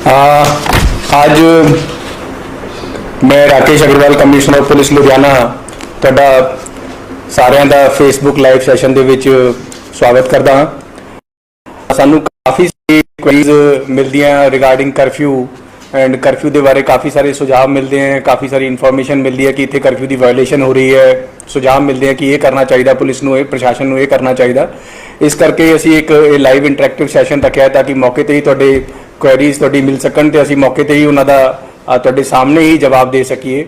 आज मैं Rakesh Agarwal commissioner of police Ludhiana ਤੁਹਾਡਾ ਸਾਰਿਆਂ ਦਾ ਫੇਸਬੁੱਕ ਲਾਈਵ ਸੈਸ਼ਨ ਦੇ ਵਿੱਚ ਸਵਾਗਤ ਕਰਦਾ ਹਾਂ। ਸਾਨੂੰ ਕਾਫੀ ਸਾਰੀ ਕੁਇਜ਼ ਮਿਲਦੀਆਂ ਰਿਗਾਰਡਿੰਗ ਕਰਫਿਊ एंड कर्फ्यू के बारे काफ़ी सारे सुझाव मिलते हैं, काफ़ी सारी इन्फॉर्मेशन मिलती है कि इतने कर्फ्यू की वायोलेशन हो रही है। सुझाव मिलते हैं कि ये करना चाहिए, पुलिस को प्रशासन को ये करना चाहिए। इस करके असी एक लाइव इंटरैक्टिव सैशन रखा ताकि मौके पर ही तुहाडे क्वेरीज तुहाडी मिल सकन ते असी मौके पर ही उन्हों का तुहाडे सामने ही जवाब दे सकीए।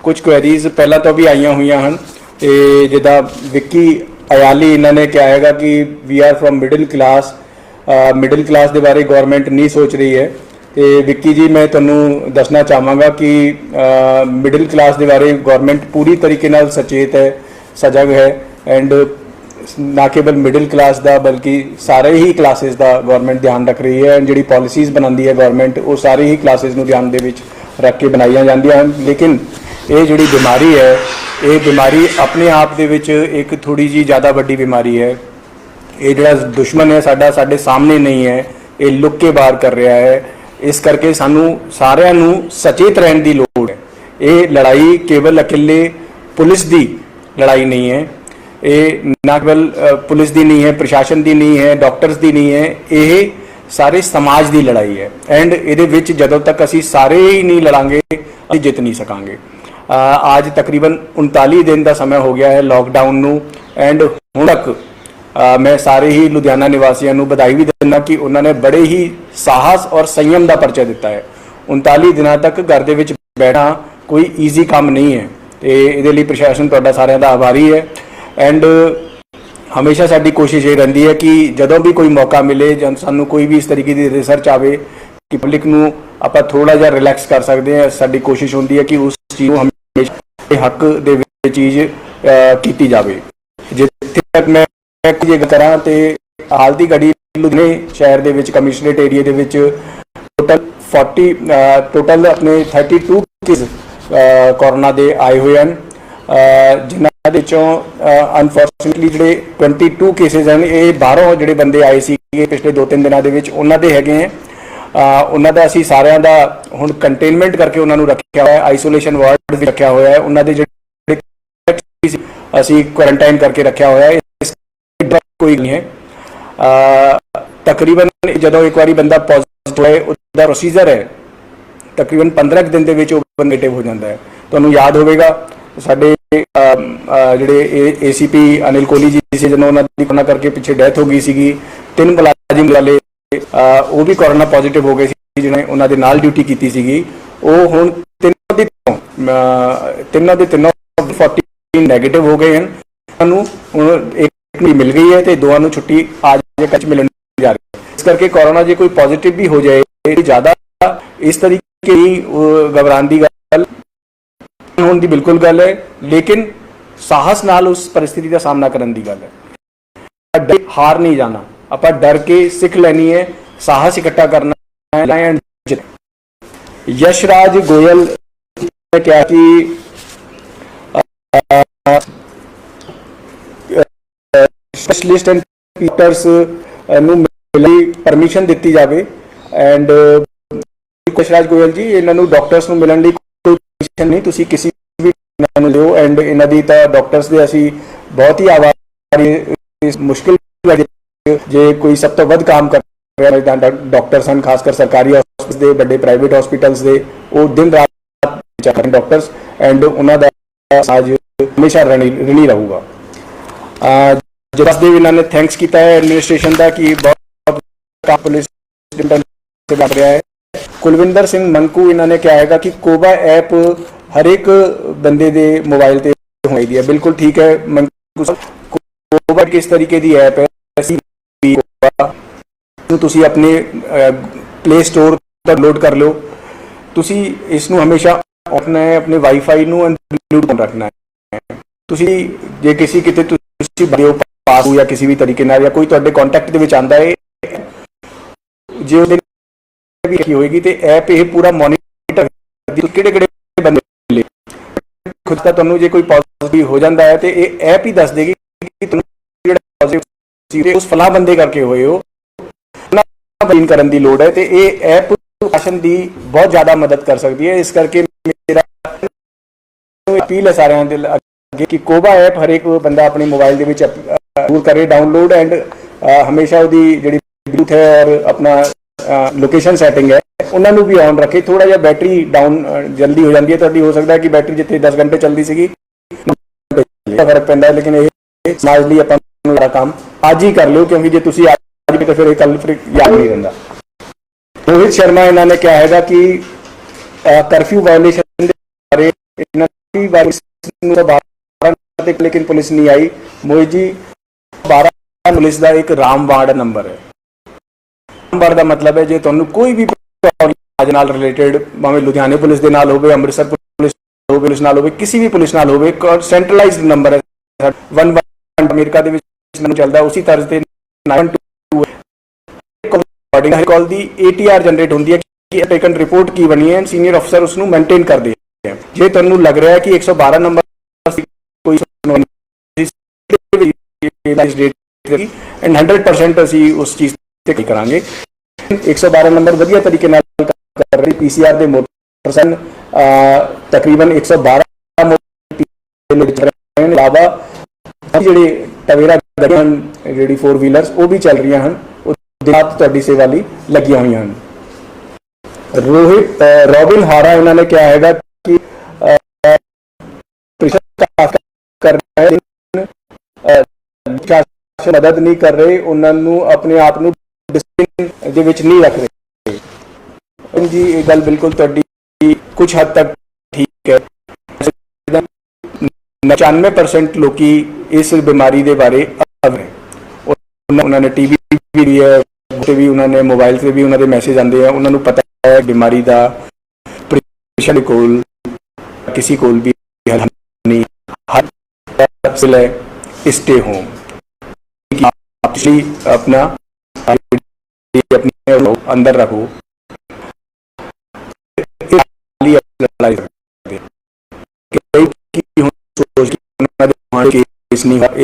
कुछ क्वेरीज पहला तो भी आईयां हुई हैं तो जिदा विक्की अयाली इन्होंने क्या है कि we are from middle class के बारे गवर्नमेंट नहीं सोच रही है। तो विक्की जी मैं तुहानू दसना चाहांगा कि मिडिल क्लास के बारे गवर्नमेंट पूरी तरीके नाल सचेत है, सजग है एंड ना केवल मिडिल क्लास का बल्कि सारे ही क्लासेस का गवर्नमेंट ध्यान रख रही है। एंड जी पॉलिसीज़ बनाती है गवर्नमेंट वो सारे ही क्लासेस को ध्यान दे विच रख के बनाई जांदियां हैं। लेकिन ये जी बीमारी है, ये बीमारी अपने आप दे विच एक थोड़ी जी ज़्यादा वड्डी बीमारी है। ये जिहड़ा दुश्मन है साडा साडे सामने नहीं है, ये लुक के बाहर कर रहा है। इस करके सानू सारिਆਂ ਨੂੰ सचेत रहने की लोड़ है। ये लड़ाई केवल अकेले पुलिस की लड़ाई नहीं है, ये ना केवल पुलिस की नहीं है, प्रशासन की नहीं है, डॉक्टर्स की नहीं है, ये सारे समाज की लड़ाई है। एंड ये जदों तक असी सारे ही नहीं लड़ांगे असी जित नहीं सकांगे। आज तकरीबन 39 दिन का समय हो गया है लॉकडाउन नू एंड हुण तक मैं सारे ही लुधियाना निवासियों को बधाई भी देना कि उन्होंने बड़े ही साहस और संयम का परिचय दिता है। 39 दिनों तक घर के विच बैठना कोई ईजी काम नहीं है। तो ये प्रशासन तुहाडा सारिਆਂ ਦਾ आभारी है। एंड हमेशा साडी कोशिश ये रहिंदी है कि जदों भी कोई मौका मिले जब सानू कोई भी इस तरीके की रिसर्च आवे कि पब्लिक नू आपां थोड़ा जिहा रिलैक्स कर सकते हैं, साडी कोशिश होंदी है कि उस चीज़ को हमेशा हक दे विच चीज़ कीती जावे। जिथे तक मैं ਜੇ ਕਰਾਂ ਤੇ ਹਾਲ ਦੀ ਘੜੀ ਲੁਧਿਆਣੇ ਸ਼ਹਿਰ ਦੇ ਵਿੱਚ ਕਮਿਸ਼ਨਰੇਟ ਏਰੀਆ ਦੇ ਵਿੱਚ ਟੋਟਲ ਆਪਣੇ 32 ਕੇਸ ਕੋਰੋਨਾ ਦੇ ਆਏ ਹੋਏ ਹਨ, ਜਿਨ੍ਹਾਂ ਦੇ ਵਿੱਚੋਂ ਅਨਫੋਰਚੂਨੇਟਲੀ ਜਿਹੜੇ 22 ਕੇਸਿਸ ਹਨ ਇਹ ਬਾਹਰੋਂ ਜਿਹੜੇ ਬੰਦੇ ਆਏ ਸੀ ਪਿਛਲੇ 2-3 ਦਿਨਾਂ ਦੇ ਵਿੱਚ ਉਹਨਾਂ ਦੇ ਹੈਗੇ ਆ। ਉਹਨਾਂ ਦਾ ਅਸੀਂ ਸਾਰਿਆਂ ਦਾ ਹੁਣ ਕੰਟੇਨਮੈਂਟ ਕਰਕੇ ਉਹਨਾਂ ਨੂੰ ਰੱਖਿਆ ਹੋਇਆ, ਆਈਸੋਲੇਸ਼ਨ ਵਾਰਡ ਵੀ ਰੱਖਿਆ ਹੋਇਆ ਹੈ। ਉਹਨਾਂ ਦੇ ਜਿਹੜੇ ਅਸੀਂ ਕੁਆਰੰਟਾਈਨ ਕਰਕੇ ਰੱਖਿਆ ਹੋਇਆ ਹੈ, कोई नहीं है। तकरीबन जो एक बार बंदा पॉजिटिव है उसका प्रोसीजर है तकरीबन 15 दिन के नेगेटिव हो जाता है। तुहानू याद होगा साडे जिहड़े ACP अनिल कोहली जी से जो उन्होंने कोरोना करके पिछे डेथ हो गई सी, 3 मुलाजिम वाले वो भी कोरोना पॉजिटिव हो गए जिन्हें उन्होंने नाल ड्यूटी की सी, वो हुण तिनों के 40 नैगेटिव हो गए हैं। एक मिल गई है तो दोनों छुट्टी आज कच मिलने जा रही है। इस करके कोरोना जो कोई पॉजिटिव भी हो जाए ज़्यादा इस तरीके की घबराने की गल होने की बिल्कुल गल है, लेकिन साहस नाल उस परिस्थिति का सामना करने की गल है। हार नहीं जाना, आप डर के सीख लेनी है, साहस इकट्ठा करना है। यशराज गोयल ने क्या कि स्पेशलिस्ट एंड डॉक्टर्स नूं परमिशन दी जाए। एंड यशराज गोयल जी इन्होंने डॉक्टर्स नूं मिलण लई कोई परमिशन नहीं, तुसीं किसी भी लो। एंड इन्हां दी तां डॉक्टर्स दे असीं बहुत ही आभारी, मुश्किल जे कोई सब तो वध काम कर रहा डॉक्टर्स हैं, खासकर सरकारी हॉस्पिटल के बड़े प्राइवेट हॉस्पिटल्स के वो दिन रात चल डॉक्टर्स एंड उन्हां दा आज हमेशा रणी रहूगा। जसदेव इन्होंने थैंक्स किया है एडमिनिस्ट्रेशन का कि बहुत पुलिस से लग रहा है। कुलविंदर सिंह मंकू इन्होंने क्या है कि कोबा ऐप हर एक बंदे दे मोबाइल से होनी दी है। बिल्कुल ठीक है मंकू, कोबा किस तरीके की ऐप है, तुसी अपने प्ले स्टोर पर लोड कर लो। तुसी इसनू हमेशा रखना है, अपने वाईफाई नू अनलिमिटेड रखना है। तुसी जे किसी किते तुसी पास या किसी भी तरीके ना या कोई तुहाडे कॉन्टैक्ट दे विच आंदा है जे भी होएगी तो ऐप ये पूरा मॉनिटर किहड़े बंदे मिले खुद का तुहानू जे कोई पॉजिटिव हो जाता है तो ये ऐप ही दस देगी कि तुहानू जिहड़ा पॉजिटिव उस फलां बंदे करके होए हो करने की लोड़ है। तो ये ऐप प्रशासन की बहुत ज़्यादा मदद कर सकती है। इस करके मेरा अपील है सारे दे अगे कि कोबा ऐप हर एक बंदा अपने मोबाइल के जरूर करे डाउनलोड एंड हमेशा वो जी ब्लूटूथ है और अपना लोकेशन सैटिंग है उन्होंने भी ऑन रखे। थोड़ा जिहा बैटरी डाउन जल्दी हो जाती है तो हो सकता है कि बैटरी जितने 10 घंटे चलती सी फर्क पैंदा, लेकिन ये समाज लिए अपना काम आज ही कर लो, क्योंकि जो तुम आज भी तो फिर कल फिर याद नहीं रहता। रोहित शर्मा इन्होंने क्या है कि करफ्यू वायलेशन बारे लेकिन पुलिस नहीं आई। मोहित जी 12 पुलिस का एक रामबाण नंबर है। रामबाण का मतलब है जो तुहानू कोई भी प्रॉब्लम नाल रिलेटेड भावें लुधियाने पुलिस के नाल होवे, अमृतसर पुलिस नाल होवे, किसी भी पुलिस नाल होवे, सेंट्रलाइज्ड नंबर है 11 अमेरिका दे विच चलदा उसी तर्ज ते 912 कॉल दी ATR जनरेट होंदी है कि टेकन रिपोर्ट की बनी है, सीनियर अफसर उसनू मेनटेन करदे हैं। जे तुहानू लग रहा है कि 112 नंबर कोई एंड 100% असी उस चीज ते करांगे। 112 नंबर वधिया तरीके नाल कर रही PCR दे मोटरसाइकिल तकरीबन 112 अलावा जी टवेरा जी 4 व्हीलर्स वो भी चल रही हैं, तुहाडी सेवा लई लगियां हुई हैं। रॉबिन हारा इन्होंने क्या है कि कर रहे मदद नहीं कर रहे, उन्होंने अपने आप को डिसिप्लिन नहीं रख रहे जी। ये गल बिल्कुल तुहाडी कुछ हद तक ठीक है। 95% लोग इस बीमारी के बारे अवेयर है। उन्होंने टीवी भी है भी, उन्होंने मोबाइल से भी उन्होंने मैसेज आते हैं, उन्होंने पता है बीमारी का प्रिवेंशन कोल किसी को भी हल नहीं हर स्टे होम अपना अपने अंदर रखो।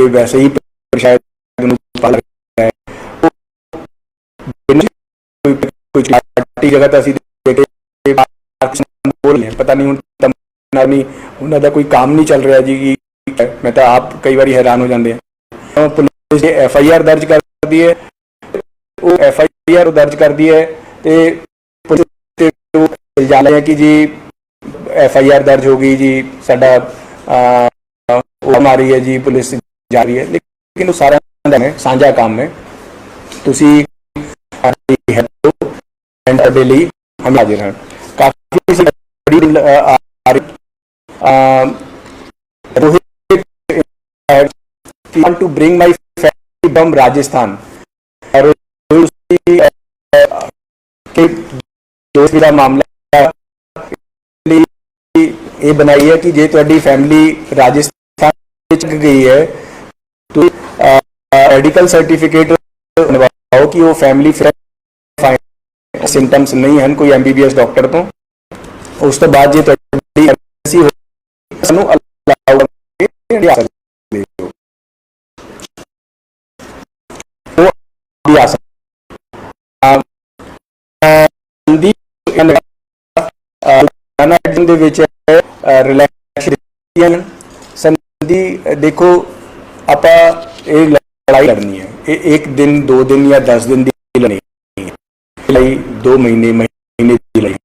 वैसे ही शायद जगह पता नहीं उन्होंने कोई काम नहीं चल रहा जी। मैं तो आप कई बार हैरान हो जाते हैं। पुलिस ने FIR दर्ज कर दी है, वो FIR दर्ज कर दी है तो इल्जाम है कि जी FIR दर्ज हो गई जी, साडा हमारी है जी, पुलिस जा रही है, लेकिन वो सारा साझा काम है। तुसी हम हाजिर हैं। काफी to bring my family from Rajasthan और दोस्त का मामला ये बनाई है कि जे तुहाडी फैमिली राजस्थान गई है तो मेडिकल सर्टिफिकेट बनवाओ कि वो फैमिली सिम्टम्स नहीं हैं कोई MBBS डॉक्टर तो। उस तो बाद जो देखो आप लड़ाई लड़नी है, एक दिन 2 दिन या 10 दिन की लड़ाई, 2 महीने की लड़ाई,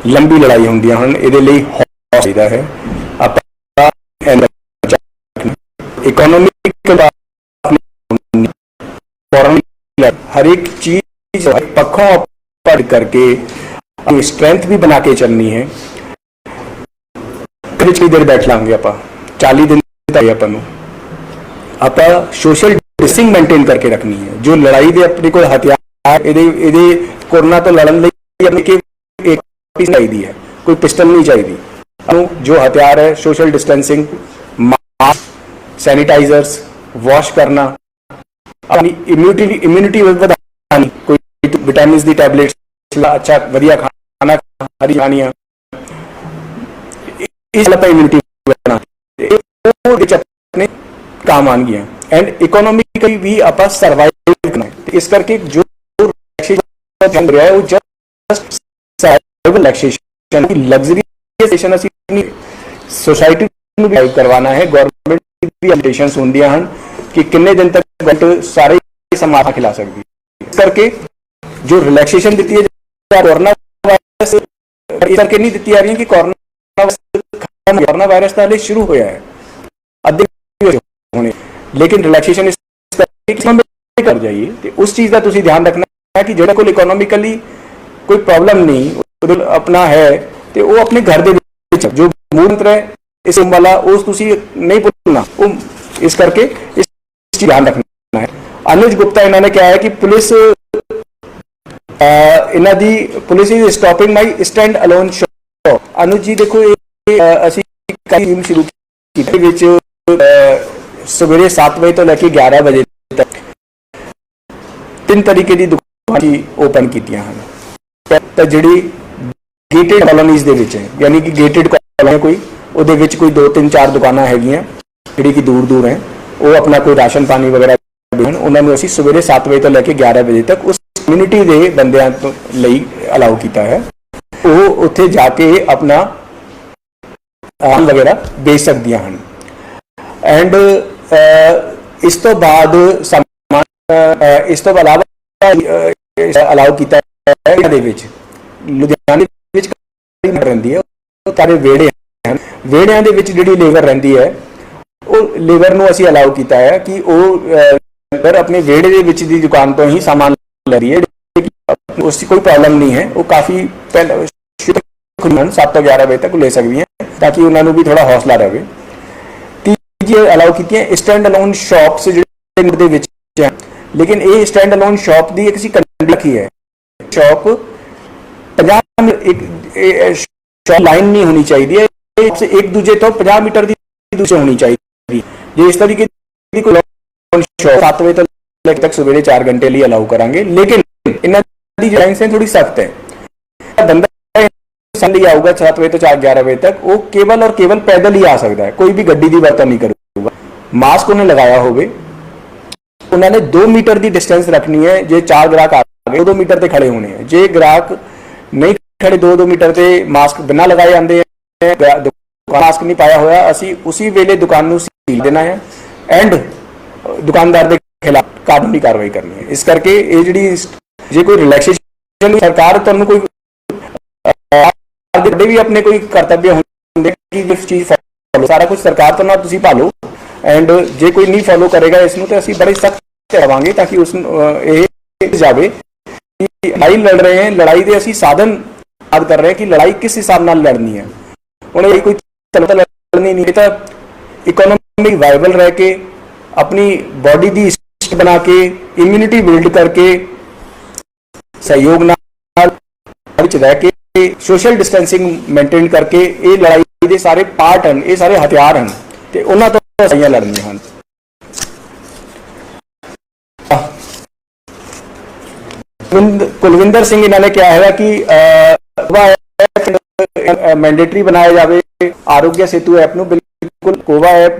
लंबी लड़ाई होंगी हैं। ये हौसला है इकोनॉमिक हर एक चीज पक्षों पर करके स्ट्रेंथ भी बना के चलनी है। कितनी देर बैठ लांगे आप 40 दिन आप सोशल डिस्टेंसिंग मेंटेन करके रखनी है। जो लड़ाई दे अपने को हथियार कोरोना तो लड़न चाहिए है, कोई पिस्टल नहीं चाहिए। जो हथियार है social distancing, mask, sanitizers, wash करना, अपनी इम्यूनिटी बढ़ानी, कोई विटामिन दी टैबलेट्स, अच्छा वधिया खाना हरी खानी है, इस इम्यूनिटी अपने काम आन गया एंड इकोनॉमिकली भी आप सर्वाइव करना है। इस करके जो है वो जस्ट रिलैक्सेशन लग्जरी स्टेशन ਅਸੀਂ सोसाइटी ਨੂੰ ਵੀ ਕਰਵਾਉਣਾ है। गवर्नमेंट ਦੀ ਵੀ ਲਿਮਿਟੇਸ਼ਨਸ ਹੁੰਦੀਆਂ ਹਨ कि किन्ने दिन तक गवर्नमेंट सारे समाधान खिला सकती है। इस करके जो रिलैक्सेशन दी है कोरोना वायरस इस करके नहीं दी आ रही है कि कोरोना वायरस तो हाले शुरू होया है अद्धे होने, लेकिन रिलैक्सेशन इस करके कर जाइए तो उस चीज़ का तुसीं ध्यान रखना है कि जो कोई इकोनॉमिकली कोई प्रॉब्लम नहीं अपना है तो वो अपने घर के जो मूल मंत्र है इस वाला उस तुसीं नहीं भूलना, इस करके इस चीज़ ध्यान रखना है। अनुज गुप्ता इन्होंने क्या है कि पुलिस इन्हों दी police is stopping my stand alone show. Anuj ji देखो असी टीम शुरू की सवेरे 7 बजे तो लैके 11 बजे तक 3 तरीके की दुकान ओपन की जी गेटेड कॉलोनीज दे विच है, यानी कि गेटेड कॉलोनी कोई ਉਹਦੇ ਵਿੱਚ कोई 2-3-4 दुकाना हैगियां ਜਿਹੜੀ कि दूर दूर है वो अपना कोई राशन पानी वगैरह उन्होंने असी सवेरे 7 बजे तो लैके 11 बजे तक उस कम्यूनिटी के बंदियां तो ਲਈ अलाउ किया है। वो उत्थे जाके अपना वगैरह बेच सकदियां हैं। एंड इस तो बाद इस तो अलावा अलाउ किया है लुधियाने रही है सारे वेड़े वेड़िया के जिहड़ी लेबर रही है वो लेबर को असी अलाउ किया है कि वो अपने वेड़े की दुकान तो ही सामान ले रही है, उसकी कोई प्रॉब्लम नहीं है। वो काफ़ी पहले 7 तो 11 बजे तक ले सकती हैं ताकि उन्होंने भी थोड़ा हौसला रहे। तीजी अलाउ की है स्टैंड अलोन शॉप्स जो है, लेकिन ये स्टैंड अलोन शॉप की एक कंडीशन रखी है, शॉप 50 एक शॉप लाइन नहीं होनी चाहिए, एक दूजे तो 50 मीटर की दूसरे होनी चाहिए। जो इस तरीके की कोई शॉप 7 बजे तक सवेरे 4 घंटे लिए अलाउ करांगे, लेकिन इन्हों की लाइन्स थोड़ी सख्त है। बंदा संडे आऊगा 7 बजे तो 11 बजे तक वो केवल और केवल पैदल ही आ सकता है, कोई भी गड्डी की वरतों नहीं करूगा। मास्क उन्हें लगाया हो, उन्होंने 2 मीटर की डिस्टेंस रखनी है। जो 4 ग्राहक आ गए 2 मीटर से खड़े होने हैं, जो ग्राहक नहीं खड़े 2 मिनट से मास्क बिना लगाए आते हैं, मास्क नहीं पाया हुआ असी उसी वेले दुकान सील देना है एंड दुकानदार के खिलाफ कानूनी कार्रवाई करनी है। इस करके ये जी जे कोई रिलैक्सेशन सरकार तुहानू कोई भी अपने कोई कर्तव्य होंगे कि इस चीज़ फॉलो सारा कुछ सरकार तो ना तुसी पालो एंड जे कोई नहीं फॉलो करेगा इसनू तो असी बड़े सख्त रहांगे ताकि उस जाए कि लड़ाई लड़ रहे हैं, लड़ाई के असी साधन याद कर रहे हैं कि लड़ाई किस हिसाब नाल लड़नी है। उन्हें कोई तलता लड़नी नहीं तो इकोनॉमी वाइबल रह के अपनी बॉडी की स्ट्रेंथ बना के इम्यूनिटी बिल्ड करके सहयोग नाल रह के सोशल डिस्टेंसिंग मेनटेन करके ये लड़ाई के सारे पार्ट हैं, ये सारे हथियार हैं तो उन्होंने तो लड़ाइयां लड़नियां हैं। कुलविंदर सिंह इन्होंने क्या है कि मैंडेटरी बनाया जाए आरोग्य सेतु ऐप नूं, बिल्कुल कोवा app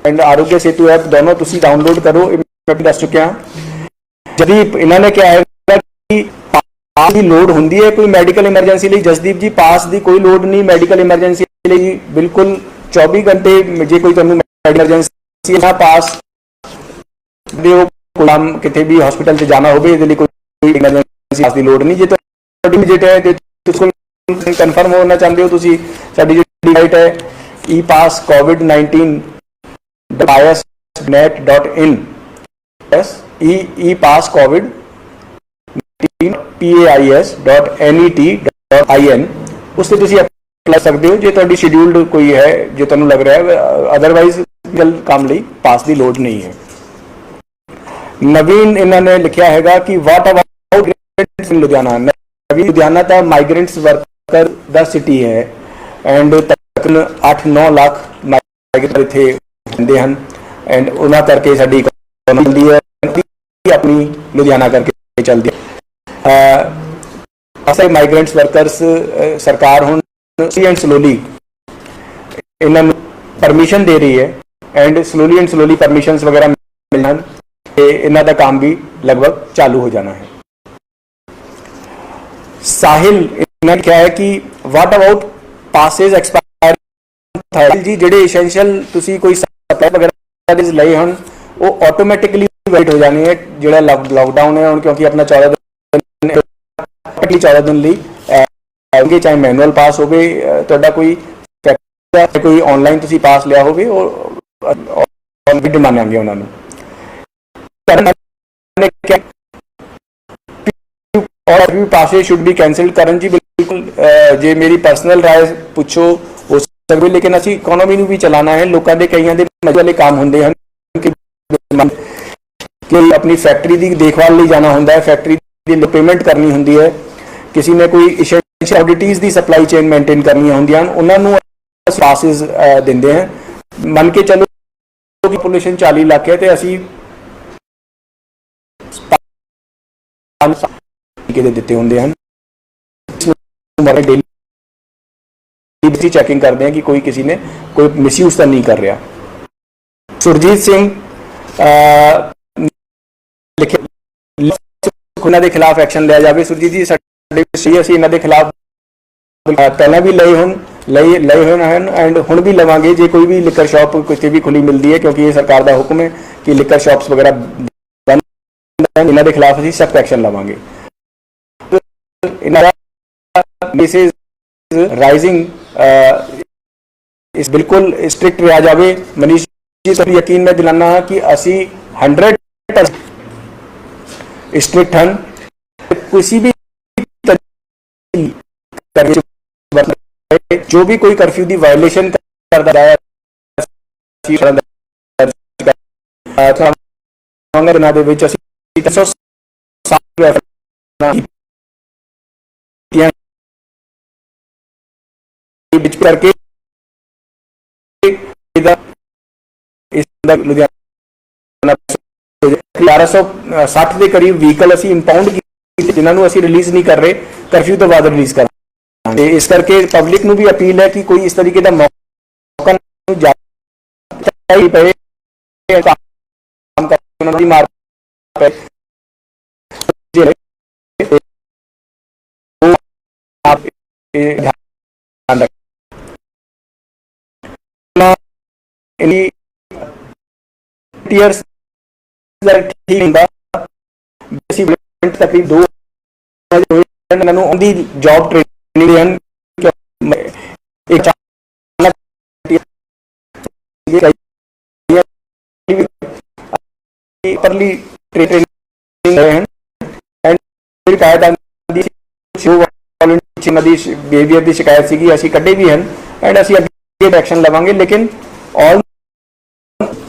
and Aarogya Setu app दोनों तुसी डाउनलोड करो, मैं भी दस चुकिया। जदीप इन्होंने क्या है कि पास की लोड होंदी है कोई मेडिकल इमरजेंसी लिए, जसदीप जी पास की कोई लोड नहीं मेडिकल इमरजेंसी लिए, बिल्कुल 24 घंटे जो कोई तुहानूं मेडिकल इमरजेंसी ना पास दे काम कितने भी हॉस्पिटल से जाना हो कोई इमरजेंसी पास की लोड नहीं। जो विजिट है तो कन्फर्म होना चाहते हो तुसी साडी जो वेबसाइट है epasscovid19.net.in epasscovid19.net.in उससे तुसी अप्लाई सकते हो जो तुहाडी शेड्यूल्ड कोई है जो तुहानूं लग रहा है, अदरवाइज काम ਲਈ पास की लोड नहीं है। नवीन इन्होंने लिखा है कि व्हाट अबाउट लुधियाना। लुधियाना तो माइग्रेंट्स वर्कर द सिटी है एंड तकरीबन 8-9 लाख माइग्रेंट इत्थे रहंदे हैं एंड उन्हां करके साडी इकोनॉमी है अपनी लुधियाना करके चलती है। ऐसे माइग्रेंट्स वर्कर्स सरकार हुण स्लोली इन्हां नूं परमिशन दे रही है एंड स्लोली परमिशनस वगैरह मिलना इन्हां दा काम भी लगभग चालू हो जाना है। साहिल इन्होंने क्या है कि व्हाट अबाउट पासेज एक्सपायर जी ਜਿਹੜੇ ਐਸੈਂਸ਼ੀਅਲ ਤੁਸੀਂ ਕੋਈ ਸਪਲਾਈ ਵਗੈਰਾ ਦੇ ਲਈ ਹਨ ਉਹ ਆਟੋਮੈਟਿਕਲੀ ਵੇਟ ਹੋ ਜਾਣੀ ਹੈ ਜਿਹੜਾ ਲੌਕਡਾਊਨ ਹੈ ਹੁਣ ਕਿਉਂਕਿ ਆਪਣਾ 14 ਦਿਨ ਲਈ ਆਉਂਗੇ ਚਾਹੇ ਮੈਨੂਅਲ ਪਾਸ ਹੋਵੇ ਤੁਹਾਡਾ ਕੋਈ ਕੋਈ ਆਨਲਾਈਨ ਤੁਸੀਂ ਪਾਸ ਲਿਆ ਹੋਵੇ ਉਹ ਵੀ ਮੰਨਾਂਗੇ ਉਹਨਾਂ ਨੂੰ और भी पासे शुड बी कैंसिल्ड करन जी बिल्कुल जे मेरी पर्सनल राय पुछो हो सकते लेकिन असी इकोनॉमी भी चलाना है लोगों के कई मजे वाले काम होंगे हैं कि अपनी फैक्ट्री की देखभाल लिए जाना होंगे है फैक्ट्री की पेमेंट करनी होंगी है किसी ने कोई कमोडिटीज़ की सप्लाई चेन मेनटेन करनी होंगे उन्होंने पासिस देंगे हैं मन के चलो पॉपुलेशन 40 लाख है तो असी ਦਿੱਤੇ ਹੁੰਦੇ ਹਨ ਡੇਲੀ ਚੈਕਿੰਗ ਕਰਦੇ हैं कि कोई किसी ने कोई मिसयूज तो नहीं कर रहा सुरजीत सिंह ਉਹਨਾਂ ਦੇ ਖਿਲਾਫ ਐਕਸ਼ਨ ਲਿਆ ਜਾਵੇ ਸੁਰਜੀਤ ਜੀ ਸਾਡੇ ਅਸੀਂ ਇਹਨਾਂ ਦੇ ਖਿਲਾਫ ਪਹਿਲਾਂ ਵੀ ਲਏ ਹੋਏ ਹਨ ਐਂਡ ਹੁਣ ਵੀ ਲਵਾਂਗੇ ਜੇ ਕੋਈ ਵੀ ਲਿਕਰ ਸ਼ਾਪ ਕਿਤੇ ਵੀ ਖੁੱਲੀ ਮਿਲਦੀ ਹੈ ਕਿਉਂਕਿ ਇਹ ਸਰਕਾਰ ਦਾ ਹੁਕਮ ਹੈ ਕਿ ਲਿਕਰ ਸ਼ਾਪਸ ਵਗੈਰਾ ਬੰਦ ਇਹਨਾਂ ਦੇ ਖਿਲਾਫ ਅਸੀਂ ਸਖਤ ਐਕਸ਼ਨ ਲਵਾਂਗੇ this is rising इस बिल्कुल स्ट्रिक्ट रहा जाए मनीष जी तो यकीन मैं दिलाना हाँ कि असी 100% स्ट्रिक्ट हैं किसी भी जो भी कोई कर्फ्यू की वायलेशन करता है करके लुधियाना 1160 के करीब व्हीकल असी इंपाउंड किए जिन्होंने असी रिलीज नहीं कर रहे करफ्यू तो बाद रिलीज कर इस करके पब्लिक को भी अपील है कि कोई इस तरीके का मौका तकरीब 2 जॉब ट्रेनिंग बिहेवियर की शिकायत सी असी कढ़े भी हैं एंड असी अगे एक्शन लवांगे लेकिन ऑल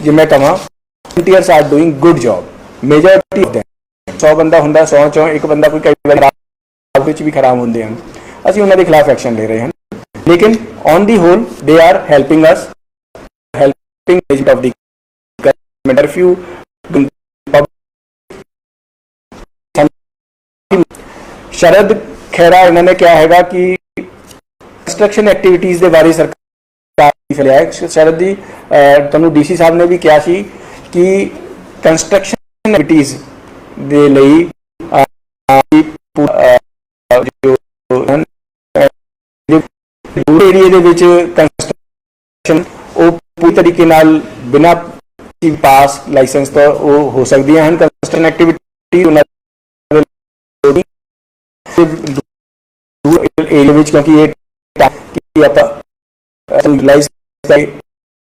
जो मैं कहा volunteers are doing good job majority 100 बंदा होंगे 100 चों एक बंदा कोई कई बार भी खराब होंगे हैं असी उन्होंने खिलाफ एक्शन ले रहे हैं लेकिन on the whole they are helping us helping of the curfew Sharad Khaira इन्होंने क्या है कि कंस्ट्रक्शन एक्टिविटीज़ के बारे सरकार फैलिया है शरद जी तुहानू डीसी साहब ने भी कहा सी कि कंस्ट्रक्शन एक्टिविटीज़ दे लई दूर एरिए दे विच कंस्ट्रक्शन वो पूरी तरीके नाल बिना पास लाइसेंस तो वो हो सकती हैं कंस्ट्रक्शन एक्टिविटी क्योंकि ये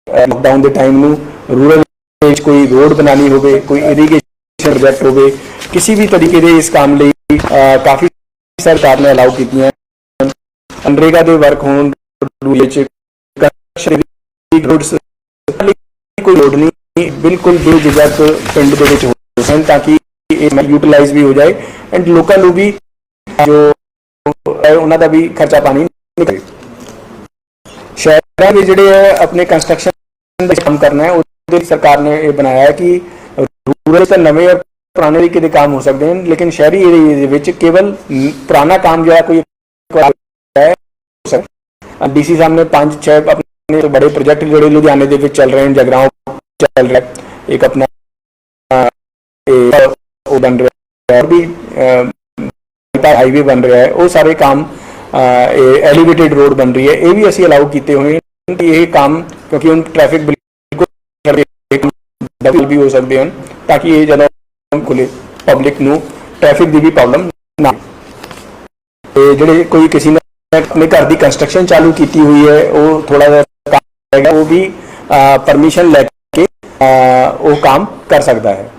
लॉकडाउन के टाइम रूरल कोई रोड बनानी हो कोई इरीगेशन प्रोजेक्ट हो किसी भी तरीके के इस काम लिए काफ़ी सरकार ने अलाउ की मनरेगा के वर्क हो कोई लोड नहीं बिल्कुल बेझिझक पिंड के हो ताकि यूटिलाइज भी हो जाए एंड लोगों भी जो उन्होंने भी खर्चा पानी निकले शहर में जोड़े अपने कंस्ट्रक्शन काम करना है उस सरकार ने यह बनाया है कि रूरल तो नवे और पुराने तरीके के काम हो सकते हैं लेकिन शहरी एरिए केवल पुराना काम जो है कोई है डीसी साहब ने 5-6 अपने बड़े प्रोजेक्ट जोड़े लुधियाने के चल रहे हैं जगराओं चल रहा है एक अपना बन रहा है और भी बाईपास हाईवे बन रहा है, वो सारे काम एलिवेटेड रोड बन रही है, ये भी असी अलाउ किए हुए हैं कि ये काम, क्योंकि हम ट्रैफिक बिल्कुल भी हो सकते हैं, ताकि ये जो खुले पब्लिक नू ट्रैफिक की भी प्रॉब्लम ना। जो कोई किसी ने अपने घर की कंस्ट्रक्शन चालू की हुई है, वो थोड़ा जिहा काम है, वो भी परमिशन लैके वो काम कर सकता है।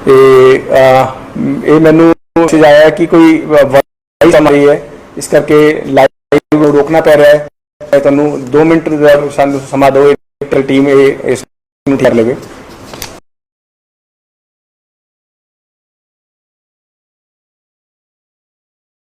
ये मैनू मैसेज आया कि कोई वॉइस आ रही है, इस करके लाइव रोकना पै रहा है। तुहानू 2 मिनट सानू समा दो, टीम इस कर लेवे।